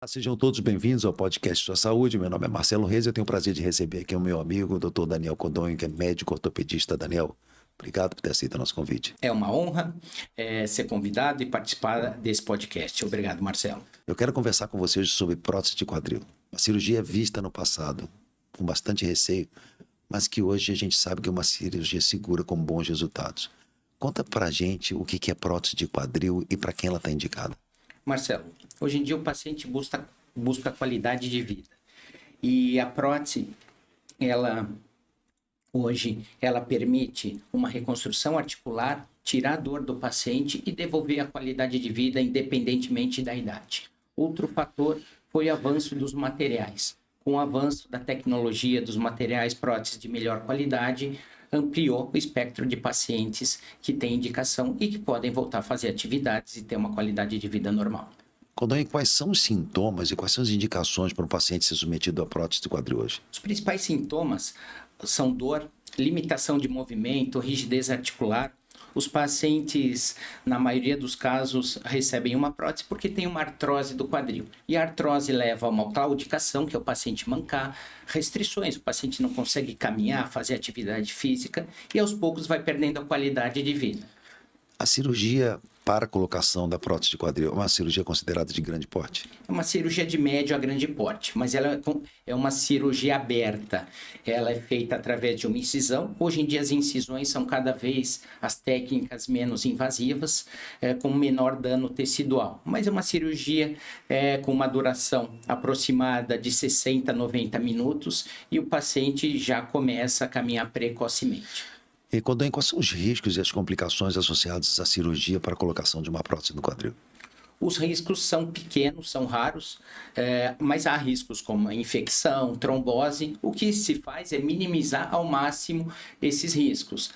Sejam todos bem-vindos ao podcast Sua Saúde. Meu nome é Marcelo Reis e eu tenho o prazer de receber aqui o meu amigo, o Dr. Daniel Codonho, que é médico ortopedista. Daniel, obrigado por ter aceito o nosso convite. É uma honra ser convidado e participar desse podcast. Obrigado, Marcelo. Eu quero conversar com vocês sobre prótese de quadril. Uma cirurgia vista no passado com bastante receio, mas que hoje a gente sabe que é uma cirurgia segura com bons resultados. Conta pra gente o que é prótese de quadril e para quem ela está indicada. Marcelo, hoje em dia o paciente busca qualidade de vida. E a prótese, hoje, ela permite uma reconstrução articular, tirar a dor do paciente e devolver a qualidade de vida independentemente da idade. Outro fator foi o avanço dos materiais. Com o avanço da tecnologia dos materiais próteses de melhor qualidade, ampliou o espectro de pacientes que têm indicação e que podem voltar a fazer atividades e ter uma qualidade de vida normal. Codonho, quais são os sintomas e quais são as indicações para um paciente ser submetido à prótese de quadril hoje? Os principais sintomas são dor, limitação de movimento, rigidez articular. Os pacientes, na maioria dos casos, recebem uma prótese porque tem uma artrose do quadril. E a artrose leva a uma claudicação, que é o paciente mancar, restrições, o paciente não consegue caminhar, fazer atividade física e aos poucos vai perdendo a qualidade de vida. A cirurgia para a colocação da prótese de quadril é uma cirurgia considerada de grande porte? É uma cirurgia de médio a grande porte, mas ela é uma cirurgia aberta. Ela é feita através de uma incisão. Hoje em dia as incisões são cada vez as técnicas menos invasivas, com menor dano tecidual. Mas é uma cirurgia com uma duração aproximada de 60 a 90 minutos e o paciente já começa a caminhar precocemente. E Codonho, quais são os riscos e as complicações associadas à cirurgia para a colocação de uma prótese no quadril? Os riscos são pequenos, são raros, mas há riscos como a infecção, trombose. O que se faz é minimizar ao máximo esses riscos.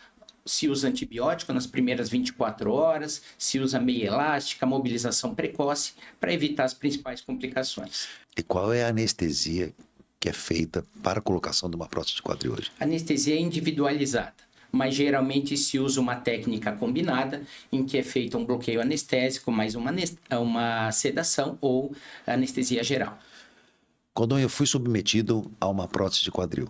Se usa antibiótico nas primeiras 24 horas, se usa meia elástica, mobilização precoce, para evitar as principais complicações. E qual é a anestesia que é feita para a colocação de uma prótese de quadril hoje? A anestesia é individualizada, mas geralmente se usa uma técnica combinada, em que é feito um bloqueio anestésico, mais uma sedação ou anestesia geral. Codonho, eu fui submetido a uma prótese de quadril.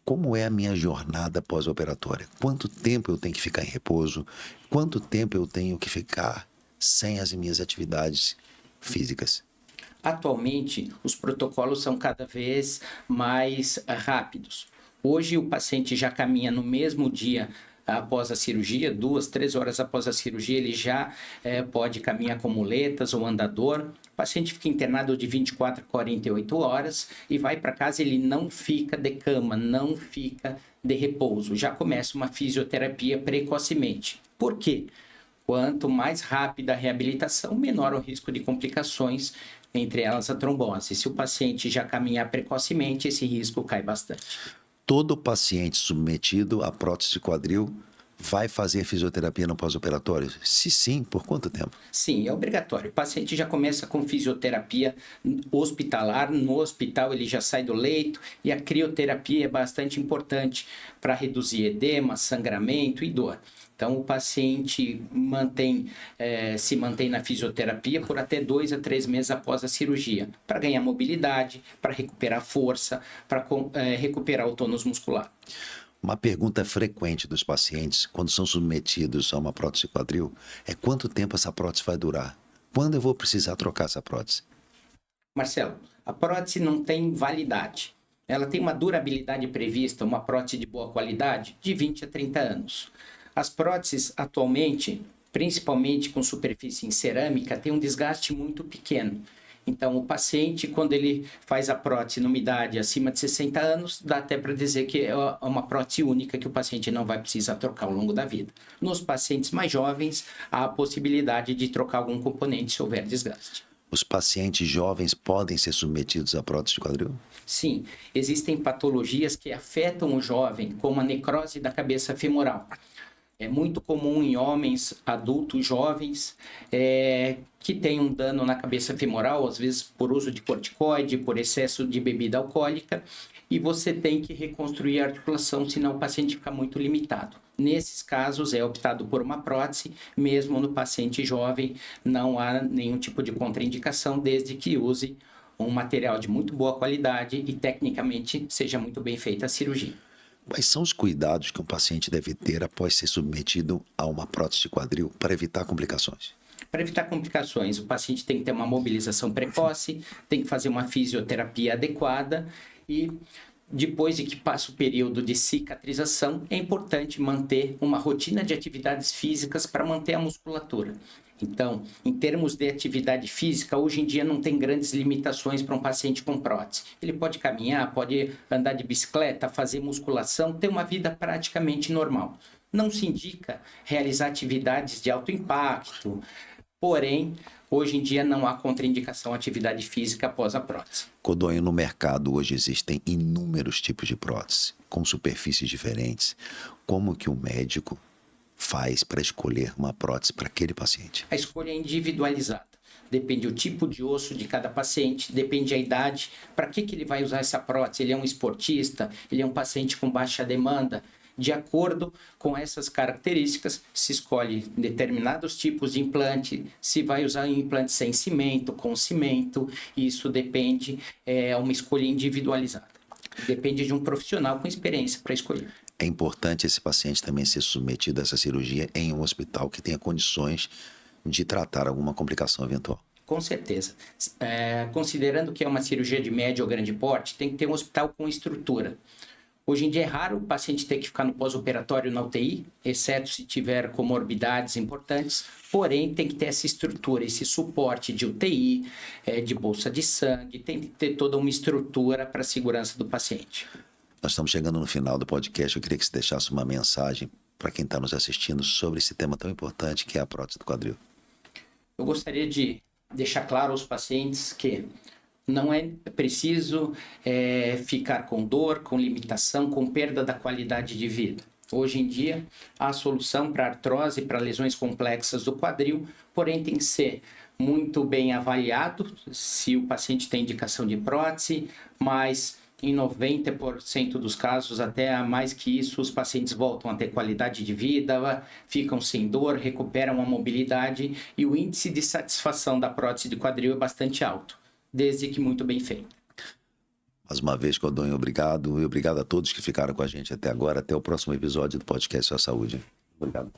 Como é a minha jornada pós-operatória? Quanto tempo eu tenho que ficar em repouso? Quanto tempo eu tenho que ficar sem as minhas atividades físicas? Atualmente, os protocolos são cada vez mais rápidos. Hoje, o paciente já caminha no mesmo dia após a cirurgia, 2, 3 horas após a cirurgia, ele já pode caminhar com muletas ou andador. O paciente fica internado de 24 a 48 horas e vai para casa, ele não fica de cama, não fica de repouso. Já começa uma fisioterapia precocemente. Por quê? Quanto mais rápida a reabilitação, menor o risco de complicações, entre elas a trombose. Se o paciente já caminhar precocemente, esse risco cai bastante. Todo paciente submetido à prótese de quadril vai fazer fisioterapia no pós-operatório? Se sim, por quanto tempo? Sim, é obrigatório. O paciente já começa com fisioterapia hospitalar, no hospital ele já sai do leito e a crioterapia é bastante importante para reduzir edema, sangramento e dor. Então, o paciente se mantém na fisioterapia por até 2 a 3 meses após a cirurgia, para ganhar mobilidade, para recuperar força, para recuperar o tônus muscular. Uma pergunta frequente dos pacientes quando são submetidos a uma prótese de quadril é quanto tempo essa prótese vai durar? Quando eu vou precisar trocar essa prótese? Marcelo, a prótese não tem validade. Ela tem uma durabilidade prevista, uma prótese de boa qualidade, de 20 a 30 anos. As próteses atualmente, principalmente com superfície em cerâmica, têm um desgaste muito pequeno. Então, o paciente, quando ele faz a prótese numa idade acima de 60 anos, dá até para dizer que é uma prótese única que o paciente não vai precisar trocar ao longo da vida. Nos pacientes mais jovens, há a possibilidade de trocar algum componente se houver desgaste. Os pacientes jovens podem ser submetidos à prótese de quadril? Sim, existem patologias que afetam o jovem, como a necrose da cabeça femoral. É muito comum em homens adultos jovens que têm um dano na cabeça femoral, às vezes por uso de corticoide, por excesso de bebida alcoólica, e você tem que reconstruir a articulação, senão o paciente fica muito limitado. Nesses casos, é optado por uma prótese, mesmo no paciente jovem, não há nenhum tipo de contraindicação, desde que use um material de muito boa qualidade e tecnicamente seja muito bem feita a cirurgia. Quais são os cuidados que um paciente deve ter após ser submetido a uma prótese de quadril para evitar complicações? Para evitar complicações, o paciente tem que ter uma mobilização precoce, tem que fazer uma fisioterapia adequada e depois de que passa o período de cicatrização, é importante manter uma rotina de atividades físicas para manter a musculatura. Então, em termos de atividade física, hoje em dia não tem grandes limitações para um paciente com prótese. Ele pode caminhar, pode andar de bicicleta, fazer musculação, ter uma vida praticamente normal. Não se indica realizar atividades de alto impacto, porém, hoje em dia não há contraindicação à atividade física após a prótese. Codonho, no mercado hoje existem inúmeros tipos de prótese, com superfícies diferentes. Como que o médico faz para escolher uma prótese para aquele paciente? A escolha é individualizada. Depende do tipo de osso de cada paciente, depende da idade, para que ele vai usar essa prótese. Ele é um esportista, ele é um paciente com baixa demanda. De acordo com essas características, se escolhe determinados tipos de implante, se vai usar um implante sem cimento, com cimento, isso depende, é uma escolha individualizada. Depende de um profissional com experiência para escolher. É importante esse paciente também ser submetido a essa cirurgia em um hospital que tenha condições de tratar alguma complicação eventual. Com certeza. Considerando que é uma cirurgia de médio ou grande porte, tem que ter um hospital com estrutura. Hoje em dia é raro o paciente ter que ficar no pós-operatório na UTI, exceto se tiver comorbidades importantes, porém tem que ter essa estrutura, esse suporte de UTI, de bolsa de sangue, tem que ter toda uma estrutura para a segurança do paciente. Nós estamos chegando no final do podcast. Eu queria que você deixasse uma mensagem para quem está nos assistindo sobre esse tema tão importante que é a prótese do quadril. Eu gostaria de deixar claro aos pacientes que não é preciso ficar com dor, com limitação, com perda da qualidade de vida. Hoje em dia, há solução para artrose, para lesões complexas do quadril, porém tem que ser muito bem avaliado se o paciente tem indicação de prótese, mas em 90% dos casos, até mais que isso, os pacientes voltam a ter qualidade de vida, ficam sem dor, recuperam a mobilidade e o índice de satisfação da prótese de quadril é bastante alto, desde que muito bem feito. Mais uma vez, Codonho, obrigado. E obrigado a todos que ficaram com a gente até agora. Até o próximo episódio do podcast Sua Saúde. Obrigado.